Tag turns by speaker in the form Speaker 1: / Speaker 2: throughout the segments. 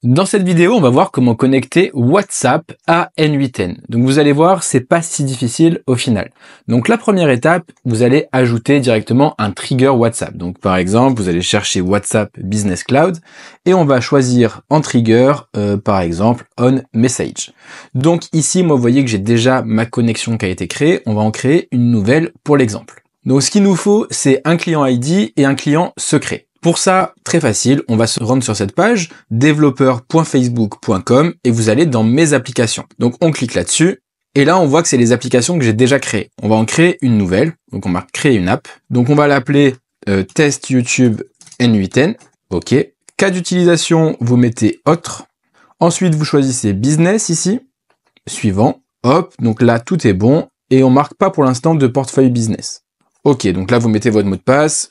Speaker 1: Dans cette vidéo, on va voir comment connecter WhatsApp à N8N. Donc vous allez voir, c'est pas si difficile au final. Donc la première étape, vous allez ajouter directement un trigger WhatsApp. Donc par exemple, vous allez chercher WhatsApp Business Cloud et on va choisir en trigger, par exemple, on message. Donc ici, moi, vous voyez que j'ai déjà ma connexion qui a été créée. On va en créer une nouvelle pour l'exemple. Donc ce qu'il nous faut, c'est un client ID et un client secret. Pour ça, très facile, on va se rendre sur cette page developer.facebook.com et vous allez dans mes applications. Donc on clique là-dessus et là on voit que c'est les applications que j'ai déjà créées. On va en créer une nouvelle, donc on va créer une app. Donc on va l'appeler test YouTube N8N. OK. Cas d'utilisation, vous mettez autre. Ensuite, vous choisissez business ici. Suivant. Hop, donc là tout est bon et on marque pas pour l'instant de portefeuille business. OK, donc là vous mettez votre mot de passe.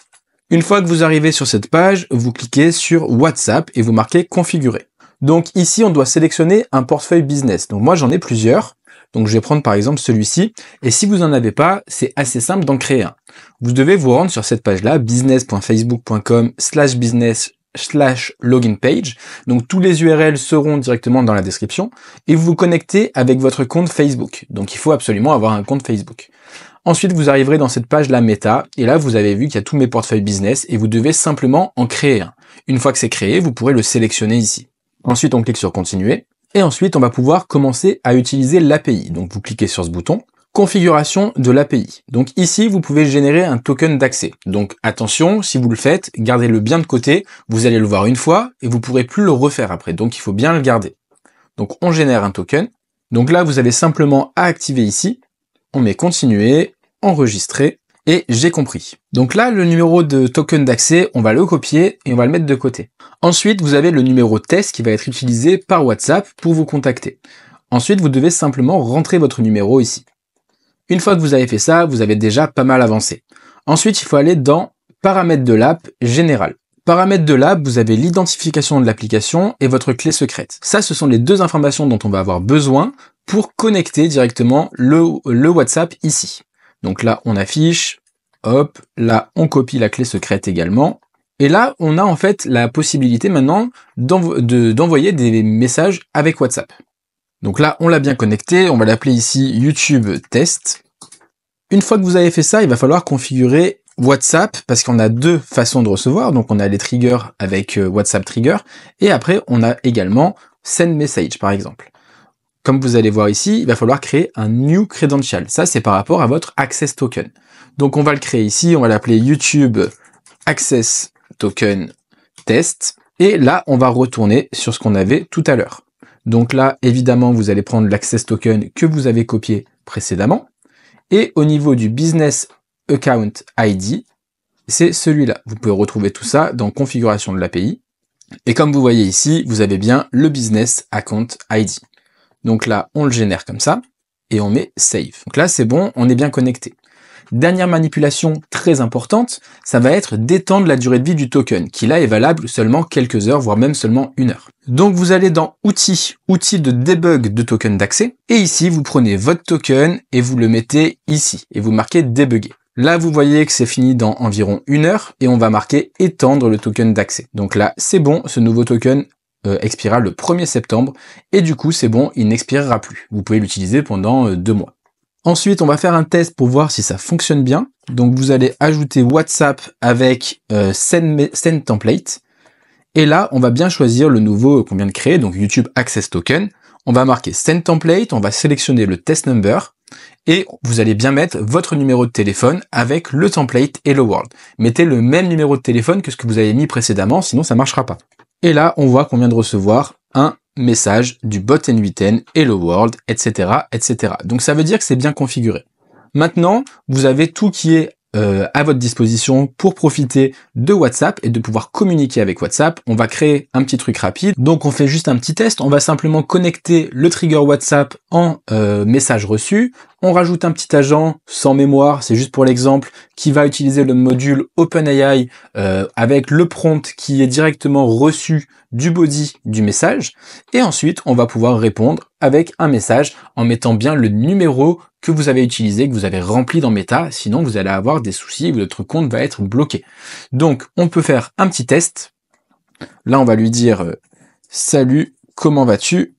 Speaker 1: Une fois que vous arrivez sur cette page, vous cliquez sur WhatsApp et vous marquez configurer. Donc ici, on doit sélectionner un portefeuille business. Donc moi, j'en ai plusieurs. Donc je vais prendre par exemple celui-ci. Et si vous n'en avez pas, c'est assez simple d'en créer un. Vous devez vous rendre sur cette page-là, business.facebook.com/business/login page. Donc tous les URL seront directement dans la description. Et vous vous connectez avec votre compte Facebook. Donc il faut absolument avoir un compte Facebook. Ensuite, vous arriverez dans cette page-là méta, et là, vous avez vu qu'il y a tous mes portefeuilles business, et vous devez simplement en créer un. Une fois que c'est créé, vous pourrez le sélectionner ici. Ensuite, on clique sur continuer, et ensuite, on va pouvoir commencer à utiliser l'API. Donc, vous cliquez sur ce bouton, configuration de l'API. Donc ici, vous pouvez générer un token d'accès. Donc attention, si vous le faites, gardez-le bien de côté, vous allez le voir une fois, et vous pourrez plus le refaire après. Donc, il faut bien le garder. Donc, on génère un token. Donc là, vous avez simplement à activer ici. On met continuer, enregistrer, et j'ai compris. Donc là, le numéro de token d'accès, on va le copier et on va le mettre de côté. Ensuite, vous avez le numéro test qui va être utilisé par WhatsApp pour vous contacter. Ensuite, vous devez simplement rentrer votre numéro ici. Une fois que vous avez fait ça, vous avez déjà pas mal avancé. Ensuite, il faut aller dans paramètres de l'app général. Paramètres de l'app, vous avez l'identification de l'application et votre clé secrète. Ça, ce sont les deux informations dont on va avoir besoin pour connecter directement le WhatsApp ici. Donc là, on affiche, hop, là, on copie la clé secrète également. Et là, on a en fait la possibilité maintenant d'envoyer des messages avec WhatsApp. Donc là, on l'a bien connecté, on va l'appeler ici YouTube Test. Une fois que vous avez fait ça, il va falloir configurer WhatsApp parce qu'on a deux façons de recevoir. Donc on a les triggers avec WhatsApp Trigger et après, on a également Send Message par exemple. Comme vous allez voir ici, il va falloir créer un new credential. Ça, c'est par rapport à votre access token. Donc, on va le créer ici. On va l'appeler YouTube Access Token Test. Et là, on va retourner sur ce qu'on avait tout à l'heure. Donc là, évidemment, vous allez prendre l'access token que vous avez copié précédemment. Et au niveau du Business Account ID, c'est celui-là. Vous pouvez retrouver tout ça dans configuration de l'API. Et comme vous voyez ici, vous avez bien le Business Account ID. Donc là, on le génère comme ça, et on met Save. Donc là, c'est bon, on est bien connecté. Dernière manipulation très importante, ça va être d'étendre la durée de vie du token, qui là est valable seulement quelques heures, voire même seulement 1 heure. Donc vous allez dans Outils, Outils de debug de token d'accès, et ici, vous prenez votre token, et vous le mettez ici, et vous marquez Débugger. Là, vous voyez que c'est fini dans environ 1 heure, et on va marquer Étendre le token d'accès. Donc là, c'est bon, ce nouveau token expirera le 1er septembre et du coup c'est bon, il n'expirera plus. Vous pouvez l'utiliser pendant 2 mois. Ensuite, on va faire un test pour voir si ça fonctionne bien. Donc vous allez ajouter WhatsApp avec Send Template. Et là, on va bien choisir le nouveau qu'on vient de créer, donc YouTube Access Token. On va marquer Send Template, on va sélectionner le test number et vous allez bien mettre votre numéro de téléphone avec le template Hello World. Mettez le même numéro de téléphone que ce que vous avez mis précédemment, sinon ça marchera pas. Et là, on voit qu'on vient de recevoir un message du bot N8N, Hello World, etc., etc. Donc ça veut dire que c'est bien configuré. Maintenant, vous avez tout qui est à votre disposition pour profiter de WhatsApp et de pouvoir communiquer avec WhatsApp. On va créer un petit truc rapide. Donc on fait juste un petit test. On va simplement connecter le trigger WhatsApp en message reçu. On rajoute un petit agent sans mémoire, c'est juste pour l'exemple, qui va utiliser le module OpenAI avec le prompt qui est directement reçu du body du message. Et ensuite, on va pouvoir répondre avec un message en mettant bien le numéro que vous avez utilisé, que vous avez rempli dans Meta. Sinon, vous allez avoir des soucis et votre compte va être bloqué. Donc, on peut faire un petit test. Là, on va lui dire salut, comment vas-tu?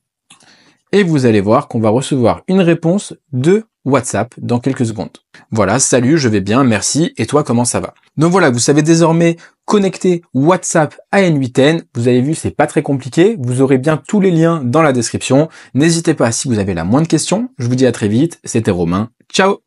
Speaker 1: Et vous allez voir qu'on va recevoir une réponse de WhatsApp dans quelques secondes. Voilà, salut, je vais bien, merci, et toi, comment ça va? Donc voilà, vous savez désormais connecter WhatsApp à N8N. Vous avez vu, c'est pas très compliqué. Vous aurez bien tous les liens dans la description. N'hésitez pas si vous avez la moindre question. Je vous dis à très vite. C'était Romain. Ciao!